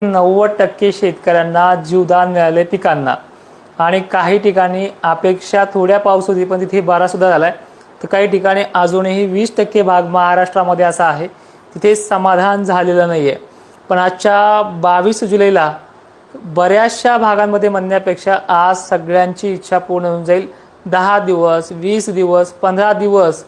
90% शेतकऱ्यांना जीवदान मिळाले पिकांना आणि काही ठिकाणी अपेक्षा थोड्या पाऊस होती पण तिथे बरा सुद्धा झालाय। तर काही ठिकाणी अजूनही 20% भाग महाराष्ट्रामध्ये असा आहे तिथे समाधान झालेलं नाहीये। पण आजच्या 22 जुलैला बऱ्याचशा भागांमध्ये म्हणण्यापेक्षा आज सगळ्यांची इच्छा पूर्ण होऊन जाईल। 10 दिवस 20 दिवस 15 दिवस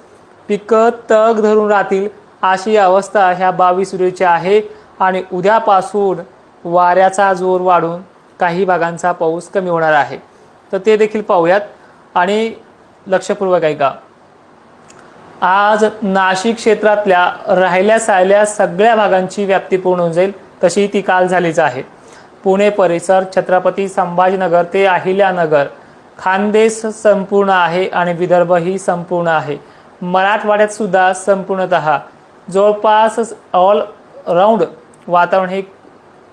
पिकं तग धरून राहतील अशी अवस्था ह्या 22 जुलैची आहे। आणि उद्यापासून वाऱ्याचा जोर वाढून काही भागांचा पाऊस कमी होणार आहे। तर ते देखील पाहूयात आणि लक्षपूर्वक ऐका। आज नाशिक क्षेत्रातल्या राहिल्या सायल्या सगळ्या भागांची व्याप्ती पूर्ण होऊन जाईल तशी ती काल झालीच आहे। पुणे परिसर छत्रपती संभाजीनगर ते अहिल्यानगर खानदेश संपूर्ण आहे आणि विदर्भ ही संपूर्ण आहे। मराठवाड्यात सुद्धा संपूर्णतः जवळपास ऑल राऊंड वातावरण हे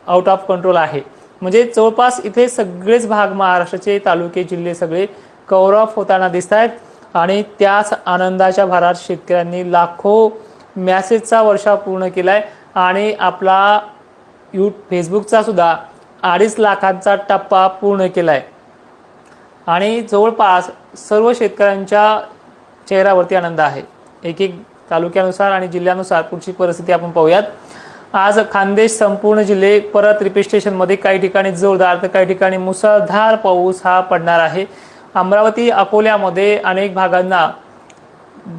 आउट ऑफ कंट्रोल आहे। म्हणजे जवळपास इथे सगळेच भाग महाराष्ट्राचे तालुके जिल्हे सगळे कव्हर ऑफ होताना दिसत आहेत आणि त्याच आनंदाच्या भरात शेतकऱ्यांनी लाखो मेसेजचा वर्षाव पूर्ण केलाय आणि आपला फेसबुकचा सुद्धा 2.5 लाखांचा टप्पा पूर्ण केलाय आणि जवळपास सर्व शेतकऱ्यांच्या चेहऱ्यावरती आनंद आहे। एक एक तालुक्यानुसार आणि जिल्ह्यानुसार पुढची परिस्थिती आपण पाहूयात। आज खानदेश संपूर्ण जिल्हे परत रिपीट स्टेशनमध्ये काही ठिकाणी जोरदार तर काही ठिकाणी मुसळधार पाऊस हा पडणार आहे। अमरावती अकोल्यामध्ये अनेक भागांना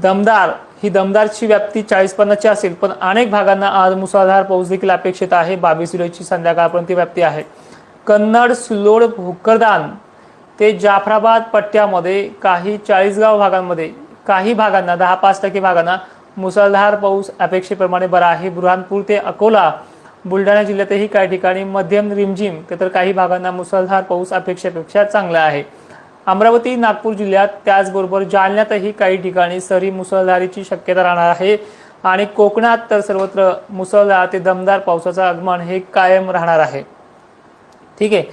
दमदारची व्याप्ती 40-50 ची असेल पण अनेक भागांना आज मुसळधार पाऊस देखील अपेक्षित आहे। 22 जुलैची संध्याकाळपर्यंत व्याप्ती आहे। कन्नड सिल्लोड भोकरदान ते जाफराबाद पट्ट्यामध्ये काही 40गाव भागांमध्ये काही भागांना 10-5% भागांना मुसळधार पाऊस अपेक्षेप्रमाणे बरा आहे। बुरहानपूर ते अकोला बुलढाणा जिल्ह्यातही काही ठिकाणी मध्यम रिमझिम तर काही भागांना मुसळधार पाऊस अपेक्षेपेक्षा चांगला आहे। अमरावती नागपूर जिल्ह्यात त्याचबरोबर जालन्यातही काही ठिकाणी सरी मुसळधारीची शक्यता राहणार आहे आणि कोकणात तर सर्वत्र मुसळधार ते दमदार पावसाचं आगमन हे कायम राहणार आहे। ठीक आहे।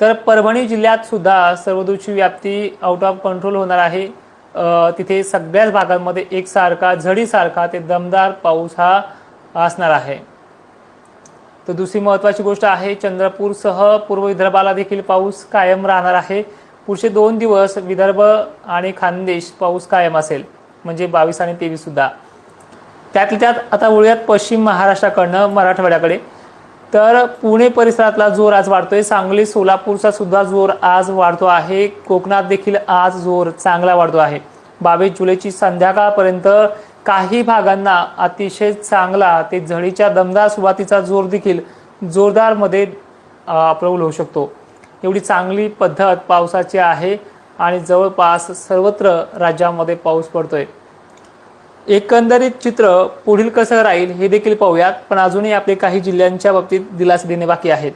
तर परभणी जिल्ह्यात सुद्धा सर्वदूरची व्याप्ती आउट ऑफ कंट्रोल होणार आहे। तिथे सगळ्याच भागांमध्ये एकसारखा झडीसारखा ते दमदार पाऊस हा असणार आहे। तर दुसरी महत्त्वाची गोष्ट आहे चंद्रपूरसह पूर्व विदर्भाला देखील पाऊस कायम राहणार आहे। पुढचे 2 दिवस विदर्भ आणि खानदेश पाऊस कायम असेल म्हणजे 22 आणि 23 सुद्धा। त्यातल्या त्यात आता वळूयात पश्चिम महाराष्ट्राकडनं मराठवाड्याकडे। तर पुणे परिसरातला जोर आज वाढतोय। सांगली सोलापूरचा सुद्धा जोर आज वाढतो आहे। कोकणात देखील आज जोर चांगला वाढतो आहे। 22 जुलैची संध्याकाळपर्यंत काही भागांना अतिशय चांगला ते झडीच्या दमदार सुरुवातीचा जोर देखील जोरदार मध्ये प्रबल होऊ शकतो। एवढी चांगली पद्धत पावसाची आहे आणि जवळपास सर्वत्र राज्यामध्ये पाऊस पडतोय। एकंदरीत चित्र पुढील कसं राहील हे देखील पाहूयात पण अजूनही आपले काही जिल्ह्यांच्या बाबतीत दिलासा देणे बाकी आहेत।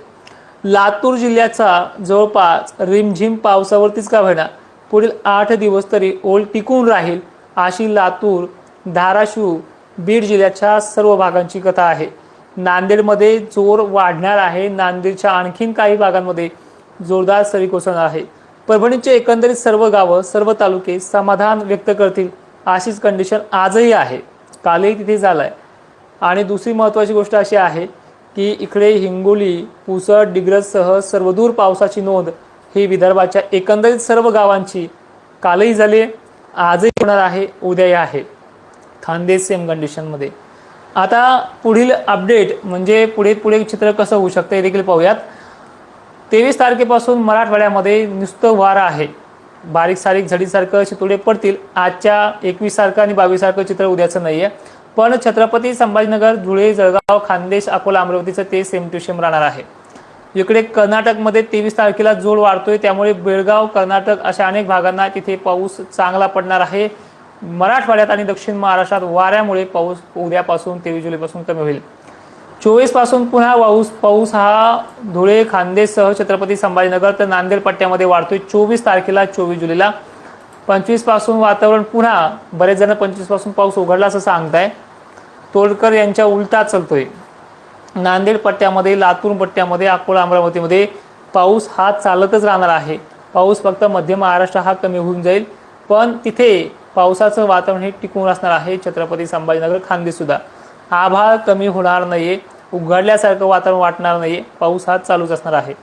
लातूर जिल्ह्याचा जवळपास रिमझिम पावसावरतीच का होईना पुढील 8 दिवस तरी ओल टिकून राहील अशी लातूर धाराशिव बीड जिल्ह्याच्या सर्व भागांची कथा आहे। नांदेडमध्ये जोर वाढणार आहे। नांदेडच्या आणखीन काही भागांमध्ये जोरदार सरी कोसळणार आहे। परभणीचे एकंदरीत सर्व गावं सर्व तालुके समाधान व्यक्त करतील अशीच कंडिशन आजही आहे। कालही तिथे झालाय। आणि दुसरी महत्त्वाची गोष्ट अशी आहे की इकडे हिंगोली पुसद डिग्रजसह सर्वदूर पावसाची नोंद ही विदर्भाच्या एकंदरीत सर्व गावांची कालही झाली आजही होणार आहे उद्याही आहे। खानदेश सेम कंडिशनमध्ये। आता पुढील अपडेट म्हणजे पुढे चित्र कसं होऊ शकतं हे देखील पाहूयात। 23 तारखेपासून मराठवाड्यामध्ये नुसतं वारा आहे। बारीक सारीक झडीसारखं शितोडे पडतील। आजच्या 21 सारखं आणि 22 सारखं चित्र उद्याचं नाहीये पण छत्रपती संभाजीनगर धुळे जळगाव खानदेश अकोला अमरावतीचं ते सेम टू सेम राहणार आहे। इकडे कर्नाटकमध्ये 23 तारखेला जोर वाढतोय त्यामुळे बेळगाव कर्नाटक अशा अनेक भागांना तिथे पाऊस चांगला पडणार आहे। मराठवाड्यात आणि दक्षिण महाराष्ट्रात वाऱ्यामुळे पाऊस उद्यापासून 23 जुलैपासून कमी होईल। 24 पासून पुन्हा पाऊस हा धुळे खानदेशसह छत्रपती संभाजीनगर तर नांदेड पट्ट्यामध्ये वाढतोय 24 तारखेला 24 जुलैला। 25 पासून वातावरण पुन्हा बरेच जण 25 पासून पाऊस उघडला असं सांगताय। तोडकर यांच्या उलटा चालतोय। नांदेड पट्ट्यामध्ये लातूर पट्ट्यामध्ये अकोला अमरावतीमध्ये पाऊस हा चालतच राहणार आहे। पाऊस फक्त मध्य महाराष्ट्र हा कमी होऊन जाईल पण तिथे पावसाचं वातावरण हे टिकून असणार आहे। छत्रपती संभाजीनगर खानदेश सुद्धा आभाळ कमी होणार नाहीये उघडल्यासारखं वातावरण वाटणार नाही, पाऊस हा चालूच असणार आहे.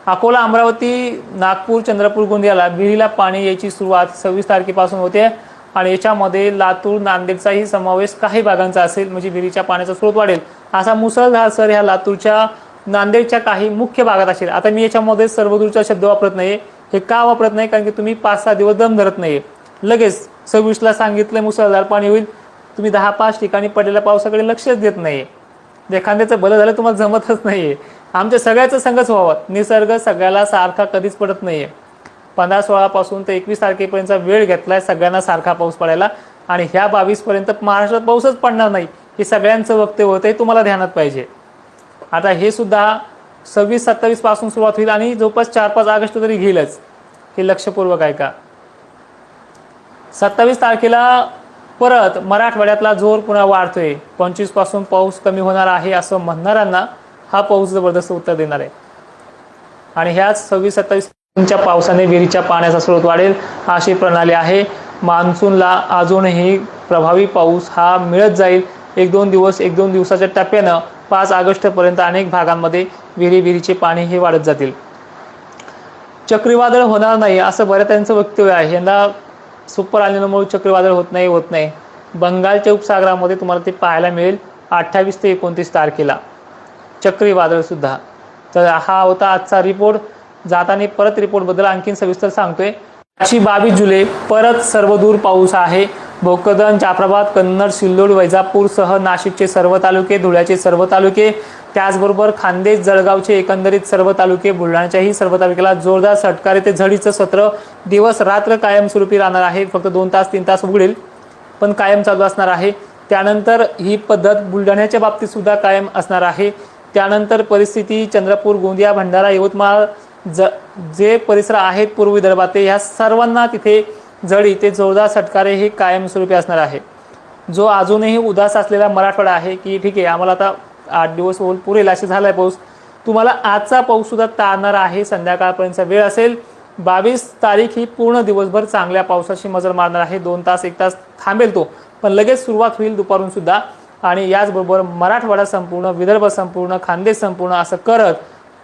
अकोला, अमरावती, नागपूर, चंद्रपूर, गोंदियाला विहिरीला पाणी यायची सुरुवात 26 तारखेपासून होते आणि याच्यामध्ये लातूर, नांदेडचाही समावेश काही भागांचा असेल, म्हणजे विहिरीच्या पाण्याचा स्रोत वाढेल. असा मुसळधार सर ह्या लातूरच्या, नांदेडच्या काही मुख्य भागात असेल. आता मी याच्यामध्ये सर्वदूरचा शब्द वापरत नाही. हे का वापरत नाही? कारण की तुम्ही 5-6 दिवस दम धरत नाही. लगेच 26ला सांगितलं मुसळधार पाणी होईल, तुम्ही 10-5 ठिकाणी पडलेल्या पावसाकडे लक्षच देत नाही. एखाद्याचं भलं झालं तुम्हाला जमतच नाहीये. आमच्या सगळ्याचं संगच व्हावं. निसर्ग सगळ्याला सारखा कधीच पडत नाहीये. 15-16 पासून ते 21 तारखेपर्यंतचा वेळ घेतलाय सगळ्यांना सारखा पाऊस पडायला, आणि ह्या 22 पर्यंत महाराष्ट्रात पाऊसच पडणार नाही हे सगळ्यांचं वक्तव्य होतं. हे तुम्हाला ध्यानात पाहिजे. आता हे सुद्धा 26-27 पासून सुरुवात होईल आणि जवळपास 4-5 ऑगस्ट तरी घेईलच. हे लक्षपूर्वक आहे का? 27 तारखेला परत मराठवाड्यातला जोर पुन्हा वाढतोय. 25 पासून पाऊस कमी होणार आहे असं म्हणणाऱ्यांना हा पाऊस जबरदस्त उत्तर देणार आहे. आणि ह्याच 26-27च्या पावसाने विहिरीच्या पाण्याचा स्रोत वाढेल अशी प्रणाली आहे. मान्सूनला अजूनही प्रभावी पाऊस हा मिळत जाईल. 1-2 दिवसाच्या टप्प्यानं 5 ऑगस्टपर्यंत अनेक भागांमध्ये विहिरीचे पाणी हे वाढत जातील. चक्रीवादळ होणार नाही असं बऱ्याच वक्तव्य आहे. यंदा सुपर एल्निनोमुळे चक्रीवादळ होत नाही. बंगालच्या उपसागरामध्ये तुम्हाला ते पाहायला मिळेल 28 ते 29 तारखेला चक्रीवादळ सुद्धा. तर हा होता आजचा रिपोर्ट. जाताना परत रिपोर्टबद्दल आणखीन सविस्तर सांगतोय. 22 जुलै परत सर्वदूर पाऊस आहे. भोकरदन, जाफराबाद, कन्नड, सिल्लोड, वैजापूरसह नाशिकचे सर्व तालुके, धुळ्याचे सर्व तालुके, त्याचबरोबर खान्देश, जळगावचे एकंदरीत सर्व तालुके, बुलढाण्याच्याही सर्व तालुक्याला जोरदार षटकारे ते झडीचं सत्र दिवस रात्र कायमस्वरूपी राहणार आहे. फक्त 2 तास 3 तास उघडेल पण कायम चालू असणार आहे. त्यानंतर ही पद्धत बुलढाण्याच्या बाबतीत सुद्धा कायम असणार आहे. त्यानंतर परिस्थिती चंद्रपूर, गोंदिया, भंडारा, यवतमाळ जे परिसर आहेत पूर्व विदर्भात ह्या सर्वांना तिथे झडी ते जोरदार षटकारे हे कायमस्वरूपी असणार आहे. जो अजूनही उदास असलेला मराठवाडा आहे की ठीक आहे आम्हाला आता 8 दिवस होईल पुरेल असे झालाय पाऊस, तुम्हाला आजचा पाऊस सुद्धा तारणार आहे. संध्याकाळपर्यंतचा वेळ असेल. 22 तारीख ही पूर्ण दिवसभर चांगल्या पावसाची मजल मारणार आहे. 2 तास 1 तास थांबेल तो, पण लगेच सुरुवात होईल दुपारून सुद्धा. आणि याचबरोबर मराठवाडा संपूर्ण, विदर्भ संपूर्ण, खानदेश संपूर्ण असं करत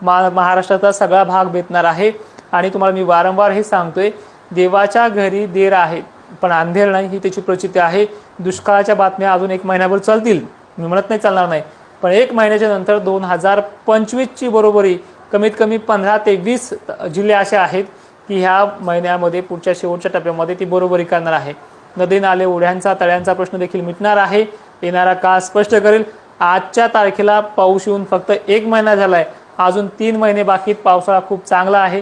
महाराष्ट्राचा सगळा भाग बेतणार आहे. आणि तुम्हाला मी वारंवार हे सांगतोय, देवाच्या घरी देर आहे पण अंधेर नाही ही त्याची प्रचिती आहे. दुष्काळाच्या बातम्या अजून 1 महिन्याभर चालतील, मी म्हणत नाही चालणार नाही, पण 1 महिन्याच्या नंतर 2025ची बरोबरी कमीत कमी 15 ते 20 जिल्हे असे आहेत की ह्या महिन्यामध्ये पुढच्या शेवटच्या टप्प्यामध्ये ती बरोबरी करणार आहे. नदी नाले, ओढ्यांचा, तळ्यांचा प्रश्न देखील मिटणार आहे. येणारा काळ स्पष्ट करेल. आजच्या तारखेला पाऊस येऊन फक्त 1 महिना झालाय, अजून 3 महिने बाकी. पावसाळा खूप चांगला आहे.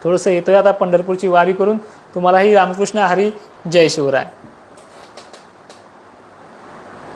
थोडंसं येतोय आता पंढरपूरची वारी करून. तुम्हालाही रामकृष्ण हरी. जय शिवराय.